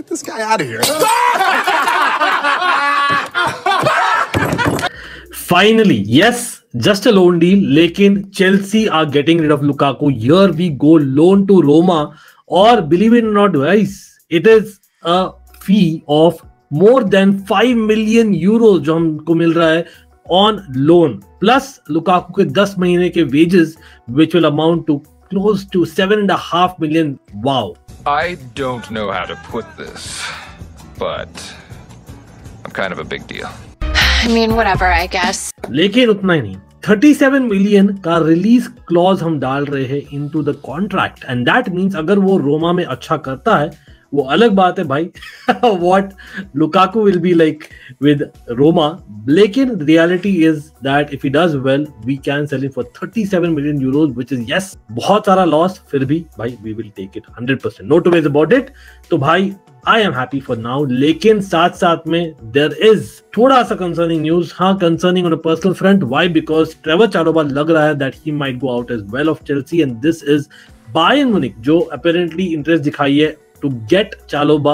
Get this guy out of here. Finally, yes, just a loan deal. लेकिन Chelsea are getting rid of Lukaku. Here we go, loan to Roma. Or believe it or not, guys, it is a fee of more than 5 million euros जो हमको मिल रहा है on loan. Plus Lukaku के 10 महीने के wages, which will amount to close to 7.5 million. Wow. I don't know how to put this, but I'm kind of a big deal. I mean, whatever, I guess. लेकिन उतना ही नहीं, 37 million का release clause हम डाल रहे हैं into the contract, and that means अगर वो रोमा में अच्छा करता है वो अलग बात है भाई, what Lukaku will be like with Roma, लेकिन reality is that if he does well we can sell him for 37 million euros, which is yes बहुत सारा लॉस, फिर भी भाई we will take it 100%, no two ways about it. तो भाई I am happy for now, लेकिन साथ साथ में देयर इज थोड़ा सा कंसर्निंग न्यूज. हाँ, concerning on a personal front. Why? Because Trevoh Chalobah लग रहा है that he might go out as well of Chelsea, and this is Bayern Munich जो अपेरेंटली इंटरेस्ट दिखाई है to get Chalobah,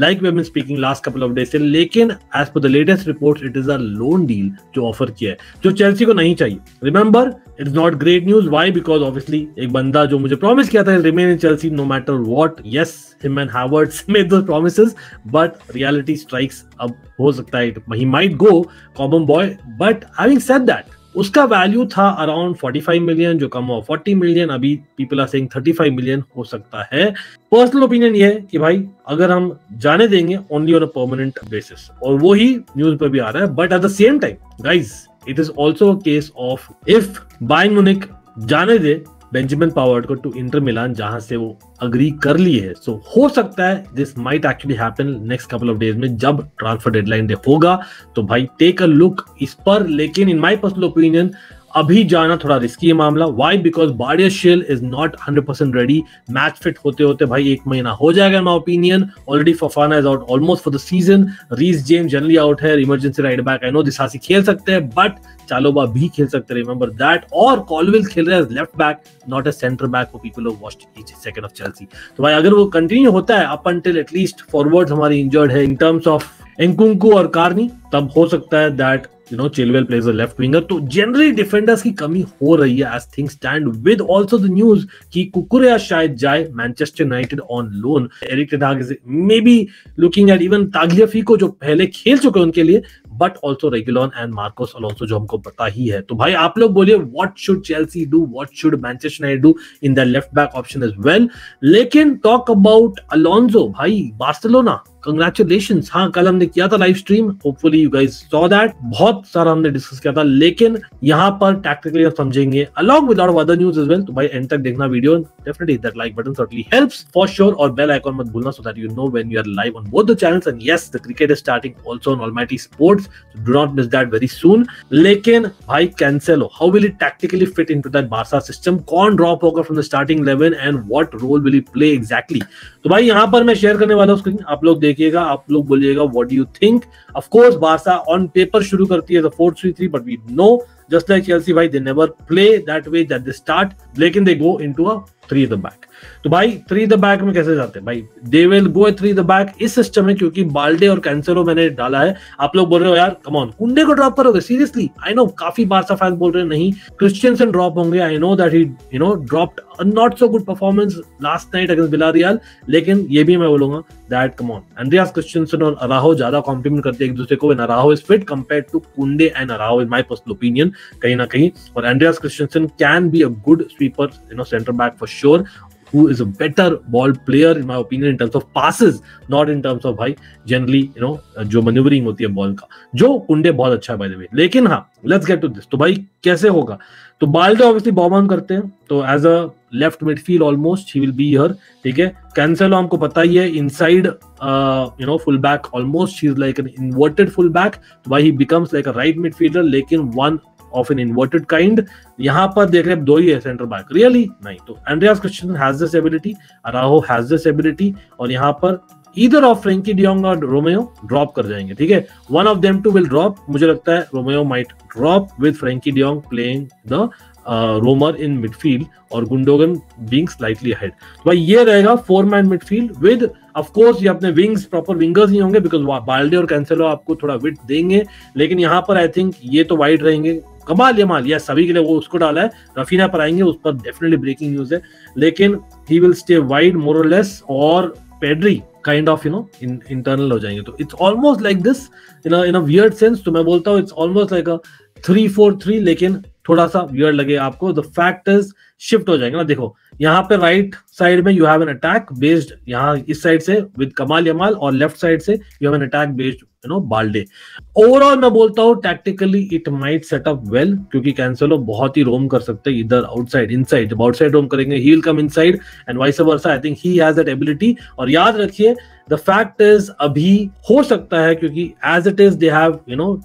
like we have been speaking last couple of days से, लेकिन as per the latest reports it is a loan deal जो offer किया है, जो Chelsea को नहीं चाहिए. Remember, it is not great news. Why? Because obviously एक बंदा जो मुझे प्रॉमिस किया था remain in Chelsea no matter what. Yes, him and Havertz made those promises, but reality strikes. अब हो सकता है he might go common boy, but having said that, उसका वैल्यू था अराउंड 45 मिलियन जो कम हुआ 40 मिलियन, अभी पीपल आर सेइंग 35 मिलियन हो सकता है. पर्सनल ओपिनियन ये है कि भाई अगर हम जाने देंगे only on a permanent basis, और वो ही न्यूज पे भी आ रहा है. But at the same time guys it is also a case of if Bayern Munich जाने दे बेंजामिन पावर्ड को टू इंटर मिलान, जहां से वो अग्री कर ली है, सो हो सकता है this might actually happen next couple of days में जब ट्रांसफर डेडलाइन डे होगा. तो भाई टेक अ लुक इस पर, लेकिन इन माय पर्सनल ओपिनियन अभी जाना थोड़ा रिस्की है मामला. Why? Because Badiashile is not 100% ready. Match fit होते होते भाई 1 महीना हो जाएगा in my opinion. Already Fofana is out almost for the season. Reece James generally out है, emergency right back. I know Disasi खेल सकते हैं, बट चालोबा भी खेल सकते हैं, रिमेंबर दैट. और कॉलविल खेल रहा है left back, not a centre back for people who watched each second of Chelsea. तो भाई अगर वो कंटिन्यू होता है अप अंटिल एटलीस्ट फॉरवर्ड्स हमारी इंजर्ड है इन टर्म्स ऑफ एनकुंकू और कार्नी, तब हो सकता है that you know Chilwell plays a left winger. तो जनरली डिफेंडर्स की कमी हो रही है as things stand, with also the news कि कुकुरेया शायद जाए Manchester United on loan. Erik ten Hag is maybe looking at even Tagliafico जो पहले खेल चुके हैं उनके लिए, but also Reguilon and Marcos Alonso जो हमको पता ही है. तो भाई आप लोग बोलिए what should Chelsea do, what should Manchester United do in the left back option as well. लेकिन टॉक अबाउट अलोंसो, भाई बार्सिलोना कंग्रेचुलेशंस. हाँ, कल हमने किया था live stream, hopefully you guys saw that. बहुत सारा हमने डिस्कस किया था, लेकिन यहाँ पर टैक्टिकली हम समझेंगे along with of other news as well. तो भाई एंड तक देखना video, definitely that like button certainly helps for sure, और बेल आइकॉन मत भूलना so that you know when you are live on both the channels. And yes, the cricket is starting also on Almighty Sports, so do not miss that very soon. लेकिन भाई Cancelo, how will it tactically fit into that Barca system? कौन drop होगा from the starting 11 and what role will he play exactly? तो भाई यहाँ पर मैं share करने वाला हूँ स्क्रीन, आप लोग देखिएगा, आप लोग बोलिएगा what do you think. Of course Barca on paper शुरू करती है 4-3-3, but we know just like Chelsea भाई they never play that way that they start, लेकिन they go into a 3 at the back. तो भाई 3 at the back में कैसे जाते हैं भाई? They will go 3 at the back इस सिस्टम में, क्योंकि बाल्डे और कैंसेलो मैंने डाला है. आप लोग बोल रहे हो यार कम ऑन कुंडे को ड्रॉप करोगे सीरियसली? आई नो काफी बारसा फैंस बोल रहे हैं नहीं, क्रिस्टियनसन ड्रॉप होंगे. I know that he dropped a not so good performance last night against Villarreal, लेकिन ये भी मैं बोलूंगा that come on Andreas Christiansen और अराहो ज्यादा कॉम्प्लीमेंट करते हैं एक दूसरे को. अराहो इज फिट कंपेयर्ड टू कुंडे and अराहो in my personal opinion कहीं ना कहीं. और Andreas Christiansen can be a good sweeper, centre back for sure, who is a better ball player in my opinion in terms of passes, not in terms of भाई generally जो maneuvering होती है ball का, जो कुंडे बहुत अच्छा है by the way. लेकिन हाँ, let's get to this. तो भाई कैसे होगा? तो बाल्डे ऑब्वियसली बॉमन करते हैं, तो as a left midfield almost he will be here. ठीक है, कैंसेलो हमको पता ही है inside full back almost, he is like an inverted full back. तो भाई he becomes like a right midfielder, लेकिन one of an inverted kind. यहाँ पर देख रहे हैं 2 ही है सेंटर बैक, रियली नहीं. तो Andreas Christiansen has this ability, अराहो has this ability, और यहाँ पर either of फ्रैंकी डियोंग और रोमेयो ड्रॉप कर जाएंगे. ठीक है, one of them two will drop. मुझे लगता है Romeo might drop with Frankie de Jong playing the roamer in midfield और गुंडोगन बीइंग स्लाइटली अहेड। तो भाई ये रहेगा 4-man midfield with of course ये अपने विंग्स प्रॉपर विंगर्स नहीं होंगे बिकॉज बाल्डे और कैंसेलो आपको थोड़ा विड्थ देंगे, लेकिन यहाँ पर आई थिंक ये तो वाइड रहेंगे। कमाल यमाल या सभी के लिए वो उसको डाला है, रफीना पर आएंगे, उस पर डेफिनेटली ब्रेकिंग न्यूज है, लेकिन ही विल स्टे वाइड मोर और लेस, और पेड्री काइंड ऑफ इंटरनल हो जाएंगे। तो it's almost like this in a weird sense. तो मैं बोलता हूँ इट्स ऑलमोस्ट लाइक अ 3-4-3, लेकिन थोड़ा सा वियर्ड लगे आपको। द फैक्ट इज शिफ्ट हो जाएगा ना। देखो यहाँ पे राइट साइड में you have an attack based यहाँ इस साइड से विद कमाल यमाल, और लेफ्ट साइड से you have an attack based Balde. Overall मैं बोलता हूँ tactically it might set up well, क्योंकि कैंसेलो बहुत ही रोम कर सकते हैं इधर आउटसाइड इनसाइड। जब आउटसाइड रोम करेंगे he will come inside and vice versa. I think he has that ability. और याद रखिए द फैक्ट इज अभी हो सकता है, क्योंकि as it is they have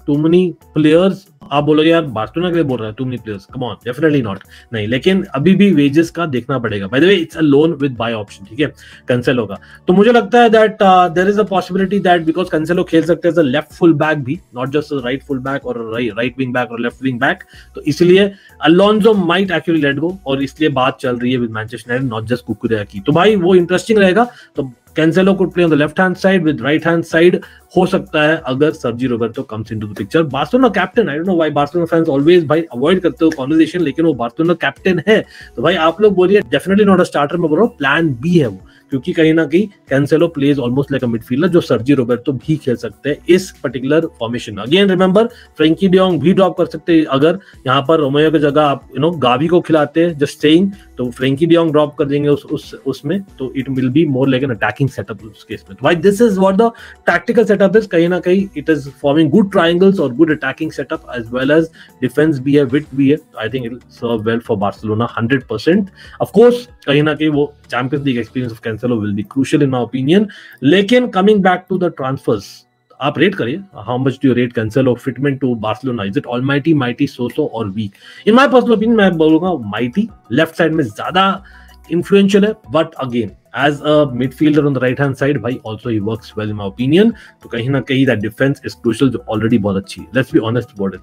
too many players. आप बोलोगे यार बार्सिलोना के लिए बोल रहा है too many players, come on, definitely not, नहीं, लेकिन अभी भी वेजेस का देखना पड़ेगा। By the way it's a loan with buy option, ठीक है, कैंसेलो का। तो मुझे लगता है that there is a possibility that because Cancelo खेल सकते हैं as a left full back भी, not just right full back और राइट विंग बैक और लेफ्ट विंग बैक, तो इसलिए Alonso might actually let go, और इसलिए बात चल रही है with Manchester United, not just कुकुरेया की। तो भाई वो इंटरेस्टिंग रहेगा। तो Cancelo could play on the left hand side with right hand side हो सकता है अगर Sergi Roberto comes into the picture। Barcelona captain, I don't know why Barcelona fans always भाई अवॉइड करते हो कॉन्वर्सेशन, लेकिन वो बार्सिलोना कैप्टन है। तो भाई आप लोग बोलिए डेफिनेटली नॉट अ स्टार्टर, मैं बोल रहा हूँ प्लान बी है वो, क्योंकि कहीं ना कहीं Cancelo plays almost like a midfielder जो सर्जी रोबर्टो भी खेल सकते हैं इस पर्टिकुलर फॉर्मेशन में। अगेन रिमेंबर फ्रेंकी डियोंग भी ड्रॉप कर सकते हैं अगर यहाँ पर रोमेयो की जगह आप गावी को खिलाते हैं, जस्ट सेइंग, तो फ्रेंकी डियोंग ड्रॉप कर देंगे उसमें, तो it will be more like an attacking setup उस केस में। तो भाई this is what the tactical setup is, कहीं ना कहीं it is forming good triangles और good attacking setup as well as defence भी है, विड्थ भी है। I think it will serve well for Barcelona 100%। Of course कहीं ना कहीं वो champions League experience of Cancelo will be crucial in my opinion. लेकिन coming back to the transfers, आप रेट करिए, how much do you rate Cancelo fitment to Barcelona? Is it almighty, mighty, so और weak? In my personal opinion मैं बोलूंगा mighty, left side में ज्यादा influential है, but again as a midfielder on the right hand side भाई also he works well in my opinion. तो कहीं ना कहीं दैट डिफेंस इज क्रूशियल, जो ऑलरेडी बहुत अच्छी है, let's be honest about it.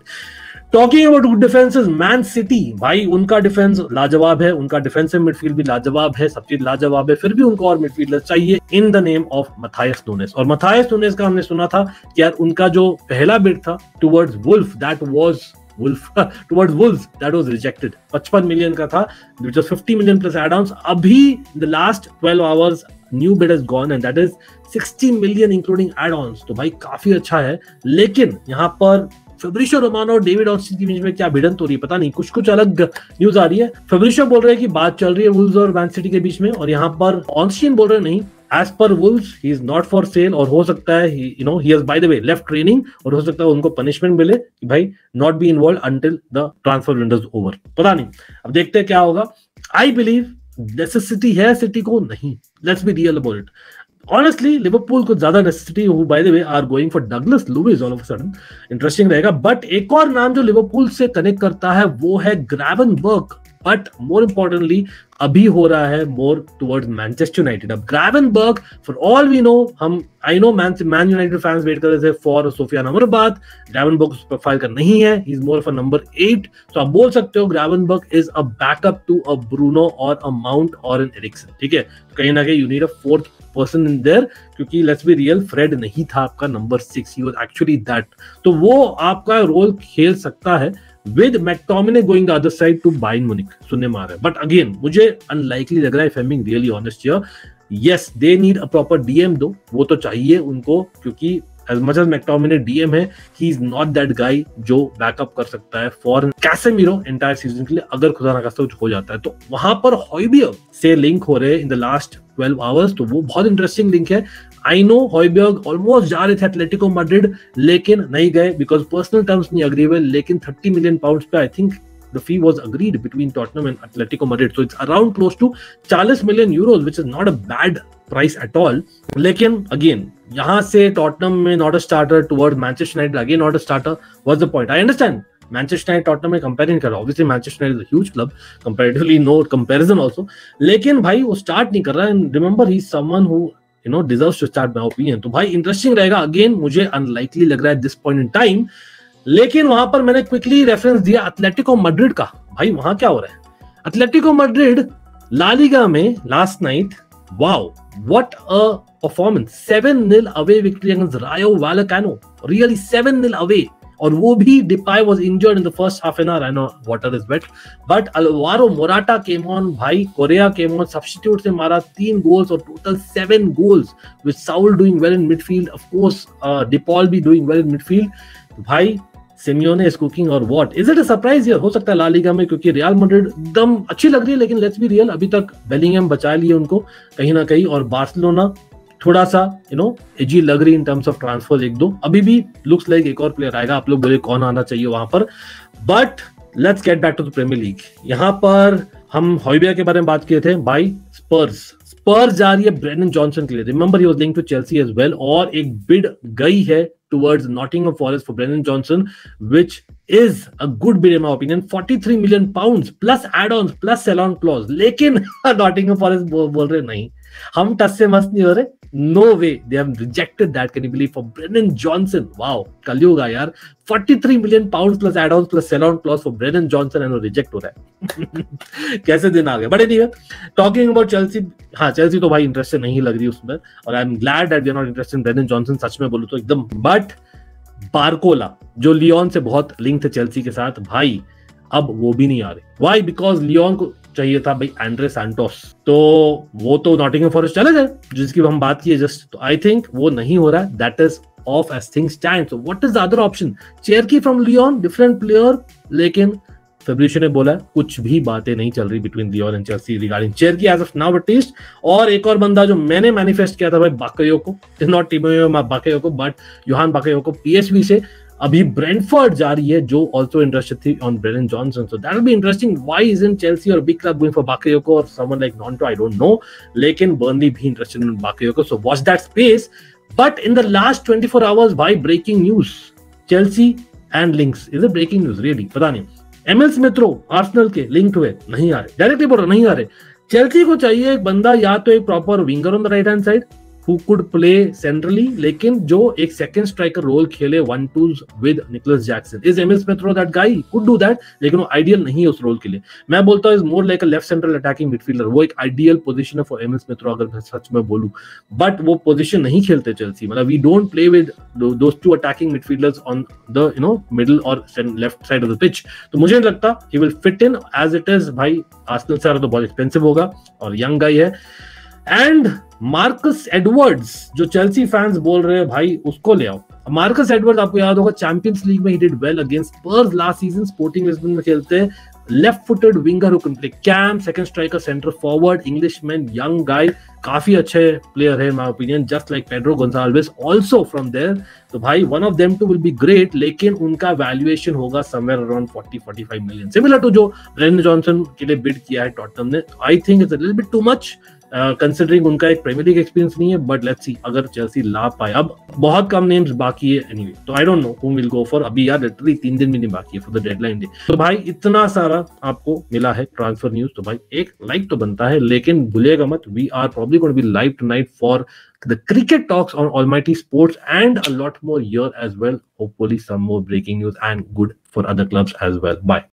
Talking about good defences, man city भाई उनका डिफेंस लाजवाब है, उनका डिफेंसिव मिडफील्ड भी लाजवाब है, सब चीज लाजवाब है, फिर भी उनको और मिडफील्डर चाहिए in the name of Matheus Nunes. और मथायस नूनेस का हमने सुना था कि यार उनका जो पहला बिड था towards Wolf, that was towards Wolves that was rejected, 55 million का था, which was 50 million plus add-ons। अभी in the last 12 hours new bid has gone and that is 60 million including add-ons। तो भाई काफी अच्छा है, लेकिन यहाँ पर फेब्रिशियो रोमानो और डेविड ऑस्टिन के बीच में क्या भिड़ंत हो रही है पता नहीं, कुछ अलग न्यूज आ रही है। फेब्रिशियो बोल रहे हैं कि बात चल रही है वुल्व्स और मैन सिटी के बीच में, और यहाँ पर ऑस्टिन बोल रहे हैं नहीं, एज पर Wolves he is not for sale, और हो सकता है he has by the way left training, और हो सकता है उनको पनिशमेंट मिले कि भाई not be involve until the transfer window is over. पता नहीं, अब देखते हैं क्या होगा। आई बिलीव नेसेसिटी है सिटी को, नहीं, let's be real about it. Honestly, Liverpool को ज्यादा necessity, who by the way are going for Douglas Luiz all of a sudden, interesting रहेगा। बट एक और नाम जो लिवरपूल से कनेक्ट करता है वो है ग्रेवनबर्ग, बट मोर इंपॉर्टेंटली अभी हो रहा है मोर टुवर्ड्स मैनचेस्टर यूनाइटेड। अब Gravenberch for all we know, I know Man United fans wait कर रहे थे फॉर सोफियान अमराबाद, ग्रेवनबर्ग उस प्रोफाइल का नहीं है, he is more of a number 8। तो आप बोल सकते हो Gravenberch is a backup to a Bruno और अ माउंट और एन एरिक्सन, ठीक है। कहीं ना कहीं you need a fourth person in there, क्योंकि लेट्स बी रियल फ्रेड नहीं था आपका नंबर 6, ही वाज एक्चुअली दैट। तो वो आपका रोल खेल सकता है with McTominay going the other side to Bayern Munich, सुनने में आ रहा है। बट अगेन मुझे अनलाइकली लग रहा है, if I'm being really honest here, yes they need a proper DM दो, वो तो चाहिए उनको, क्योंकि as much as McTominay DM है, he is not that guy जो बैकअप कर सकता है फॉर कैसेमीरो एंटायर सीजन के लिए, अगर खुदा ना खास्ता कुछ हो जाता है। तो वहां पर हॉयबर्ग से लिंक हो रहे हैं इन द लास्ट 12 आवर्स, तो वो बहुत इंटरेस्टिंग लिंक है। आई नो हॉयबर्ग ऑलमोस्ट जा रहे थे एटलेटिको मैड्रिड, लेकिन नहीं गए बिकॉज पर्सनल टर्म्स नहीं अग्री हुए, लेकिन 30 मिलियन पाउंड्स पे I think the fee was agreed between Tottenham and Atletico Madrid, so it's around close to 40 million euros, which is not a bad price at all. लेकिन again यहाँ से Tottenham में not a starter towards Manchester United again not a starter, what's the point? I understand Manchester United Tottenham में compare नहीं कर रहा, obviously Manchester United is a huge club, comparatively no comparison also, लेकिन भाई वो start नहीं कर रहा है। Remember he is someone who deserves to start my opinion. तो भाई इंटरेस्टिंग रहेगा, अगेन मुझे अनलाइकली लग रहा है दिस पॉइंट इन टाइम। लेकिन वहां पर मैंने क्विकली रेफरेंस दिया एटलेटिको मैड्रिड का, भाई वहां क्या हो रहा है? एटलेटिको मैड्रिड ला लीगा में last night, wow what a performance, 7-0 away victory against Rayo Vallecano, really 7-0 away, और वो भी Depay was injured in the first half an hour. I know water is wet, but Alvaro Morata came on, भाई Correa came on, substitute से मारा 3 goals और total 7 goals, with Saul doing well in midfield, of course De Paul भी doing well in midfield. भाई Simeone is cooking, और what is it a surprise year हो सकता है ला लीगा में, क्योंकि रियल मैड्रिड एकदम अच्छी लग रही है, लेकिन लेट्स बी रियल, अभी तक बेलिंगहम बचा लिए उनको कहीं ना कहीं, और बार्सिलोना थोड़ा सा एजी लग रही इन टर्म्स ऑफ ट्रांसफर, एक दो अभी भी लुक्स लाइक एक और प्लेयर आएगा, आप लोग बोले कौन आना चाहिए वहां पर. But let's get back to the Premier League. यहाँ पर हम हॉयबियर के बारे में बात किए थे भाई. स्पर्स जा रही है ब्रेंडन जॉनसन के लिए. Remember he was linked to Chelsea as well, और एक बिड गई है towards Nottingham Forest for Brennan Johnson, which is a good bid in my opinion. 43 million pounds plus add-ons plus sell-on clause. लेकिन Nottingham Forest बोल रहे नहीं, हम टस से मस्त नहीं हो रहे. No way, they have rejected that. Can you believe, for Brennan Johnson? Wow, कलयुग यार. 43 million pounds plus add-ons plus sell-on clause for Brennan Johnson, and वो reject हो रहा है. कैसे दिन आ गए. But anyway, talking about Chelsea, हाँ चेल्सी तो भाई इंटरेस्टेड नहीं लग रही उसमें, और I am glad that we are not interested in Brendan Johnson, सच में बोलूं तो एकदम. बट बारकोला जो लियोन से बहुत लिंक थे चेल्सी के साथ, भाई अब वो भी नहीं आ रहे. व्हाई? बिकॉज लियोन को चाहिए था भाई एंड्रे सैंटोस, तो वो तो नॉटिंघम फॉरेस्ट चले गए, जिसकी हम बात की जस्ट. तो आई थिंक वो नहीं हो रहा है. That is of as things stand. So what is the other option? Cherki from Lyon, different player, लेकिन फेब्रिशियो ने बोला कुछ भी बातें नहीं चल रही between Lyon and Chelsea regarding Cherki as of now at least. और एक और बंदा जो मैंने मैनिफेस्ट किया था भाई, Bakayoko, not Timo Bakayoko but Johan Bakayoko, PSV से अभी ब्रेंटफोर्ड जा रही है, जो ऑल्सो इंटरेस्टेड थी on Brendan Johnson. So that will be interesting. Why isn't Chelsea और big club going for Bakayoko और someone like Nonto? I don't know, लेकिन बर्नली भी interested in Bakayoko. So watch that space. But in the last 24 hours भाई, breaking news, Chelsea and links. Is it breaking news really? पता नहीं. Emile Smith Rowe Arsenal के linked हुए, नहीं आ रहे, directly बोल रहा नहीं आ रहे. चेल्सी को चाहिए एक बंदा, या तो एक proper winger on the right hand side who could play centrally, लेकिन जो एक सेकंड स्ट्राइकर रोल खेले 1-2s with Nicholas Jackson. Is Emil Smith Rowe that guy? He could do that, लेकिन वो आइडियल नहीं है उस रोल के लिए. मैं बोलता हूँ is more like a left central attacking midfielder. वो एक आइडियल पोजीशन है फॉर Emil Smith Rowe, अगर मैं सच में बोलूं. बट वो पोजीशन नहीं खेलते चेल्सी, मतलब we don't play with those two attacking midfielders on the middle और left side of the pitch. तो मुझे नहीं लगता he will fit in as it is. भाई आर्सेनल से तो बहुत एक्सपेंसिव होगा, और यंग गाय है. एंड मार्कस एडवर्ड्स, जो चेल्सी फैंस बोल रहे हैं भाई उसको ले आओ. मार्कस एडवर्ड्स आपको याद होगा चैंपियंस लीग में he did well against Spurs last season. Sporting Lisbon में खेलते हैं, left footed winger who can play CAM, second striker, centre forward, Englishman, young guy, काफी अच्छे प्लेयर है in my opinion, just like Pedro Goncalves also from there. तो भाई one of them too will be great, लेकिन उनका valuation होगा somewhere around 40-45 million, similar to जो Brendan Johnson के लिए बिड किया है टॉटनहम ने. I think it's a little bit too much considering उनका एक प्रीमियर लीग एक्सपीरियंस नहीं है. बट लेट्स सी अगर चेल्सी ला पाए. अब बहुत कम नेम्स बाकी है एनीवे, तो आई don't know who will go for. अभी यार लिटरली 3 दिन भी नहीं बाकी है फॉर द डेडलाइन डे. तो भाई इतना सारा आपको मिला है ट्रांसफर न्यूज, तो भाई एक लाइक तो बनता है, लेकिन भूलिएगा मत we are probably going to be live tonight for the cricket talks on Almighty Sports and a lot more here as well. Hopefully some more breaking news and good for other clubs as well. Bye.